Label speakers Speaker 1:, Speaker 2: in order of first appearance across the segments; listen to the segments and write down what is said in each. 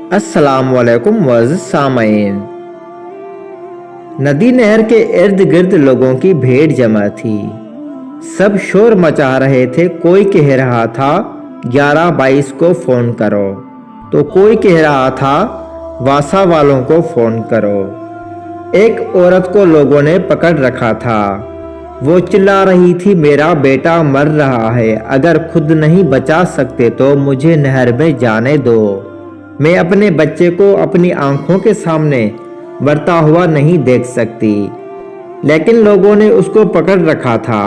Speaker 1: अस्सलाम वालेकुम मुअज़्ज़िज़ सामईन। नदी नहर के इर्द गिर्द लोगों की भीड़ जमा थी। सब शोर मचा रहे थे। कोई कह रहा था 1122 को फ़ोन करो, तो कोई कह रहा था वासा वालों को फ़ोन करो। एक औरत को लोगों ने पकड़ रखा था। वो चिल्ला रही थी, मेरा बेटा मर रहा है, अगर खुद नहीं बचा सकते तो मुझे नहर में जाने दो। मैं अपने बच्चे को अपनी आंखों के सामने मरता हुआ नहीं देख सकती। लेकिन लोगों ने उसको पकड़ रखा था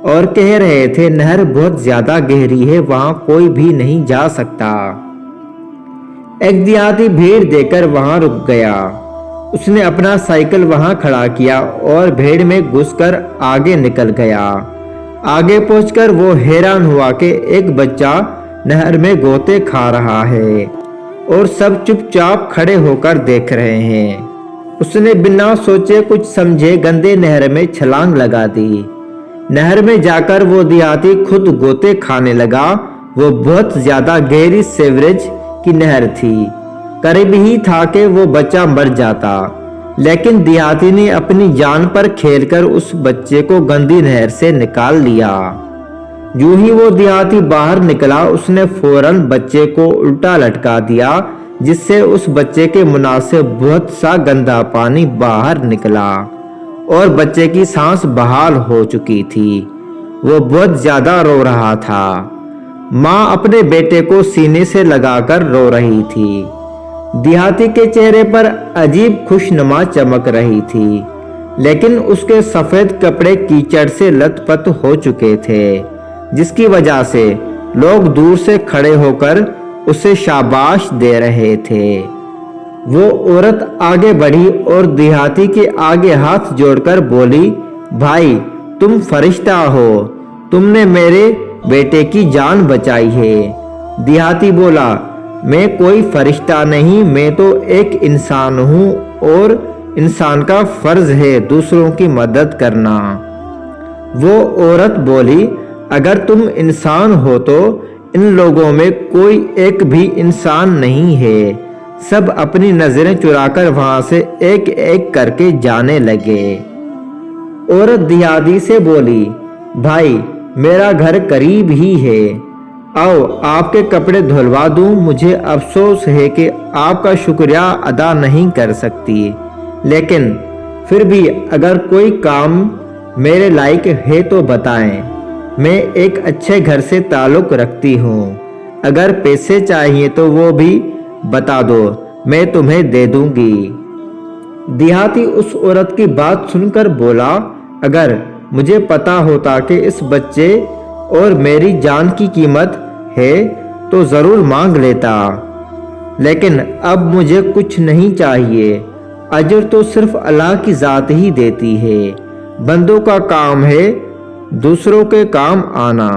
Speaker 1: और कह रहे थे नहर बहुत ज्यादा गहरी है, वहां कोई भी नहीं जा सकता। एक देहाती भीड़ देकर वहां रुक गया। उसने अपना साइकिल वहां खड़ा किया और भीड़ में घुसकर आगे निकल गया। आगे पहुंचकर वो हैरान हुआ कि एक बच्चा नहर में गोते खा रहा है और सब चुपचाप खड़े होकर देख रहे हैं। उसने बिना सोचे कुछ समझे गंदे नहर में छलांग लगा दी। नहर में जाकर वो देहाती खुद गोते खाने लगा। वो बहुत ज्यादा गहरी सीवरेज की नहर थी। करीब ही था कि वो बच्चा मर जाता, लेकिन देहाती ने अपनी जान पर खेलकर उस बच्चे को गंदी नहर से निकाल लिया। यूं ही वो देहाती बाहर निकला, उसने फौरन बच्चे को उल्टा लटका दिया, जिससे उस बच्चे के मुंह से बहुत सा गंदा पानी बाहर निकला और बच्चे की सांस बहाल हो चुकी थी। वो बहुत ज्यादा रो रहा था। माँ अपने बेटे को सीने से लगाकर रो रही थी। देहाती के चेहरे पर अजीब खुशनुमा चमक रही थी, लेकिन उसके सफेद कपड़े कीचड़ से लथपथ हो चुके थे, जिसकी वजह से लोग दूर से खड़े होकर उसे शाबाश दे रहे थे। वो औरत आगे बढ़ी और देहाती के आगे हाथ जोड़कर बोली, भाई तुम फरिश्ता हो, तुमने मेरे बेटे की जान बचाई है। देहाती बोला, मैं कोई फरिश्ता नहीं, मैं तो एक इंसान हूँ और इंसान का फर्ज है दूसरों की मदद करना। वो औरत बोली, अगर तुम इंसान हो तो इन लोगों में कोई एक भी इंसान नहीं है। सब अपनी नजरें चुराकर वहां से एक एक करके जाने लगे। औरत देहाती से बोली, भाई मेरा घर करीब ही है, आओ आपके कपड़े धुलवा दूं। मुझे अफसोस है कि आपका शुक्रिया अदा नहीं कर सकती, लेकिन फिर भी अगर कोई काम मेरे लायक है तो बताएं। मैं एक अच्छे घर से ताल्लुक रखती हूँ, अगर पैसे चाहिए तो वो भी बता दो, मैं तुम्हें दे दूंगी। देहाती उस औरत की बात सुनकर बोला, अगर मुझे पता होता कि इस बच्चे और मेरी जान की कीमत है तो जरूर मांग लेता, लेकिन अब मुझे कुछ नहीं चाहिए। अजर तो सिर्फ अल्लाह की जात ही देती है। बंदों का काम है दूसरों के काम आना।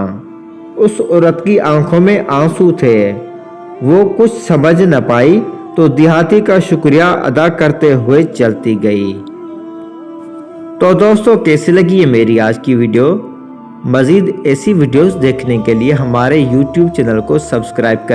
Speaker 1: उस औरत की आंखों में आंसू थे। वो कुछ समझ न पाई तो देहाती का शुक्रिया अदा करते हुए चलती गई। तो दोस्तों, कैसी लगी ये मेरी आज की वीडियो? मज़ीद ऐसी वीडियोस देखने के लिए हमारे YouTube चैनल को सब्सक्राइब करें।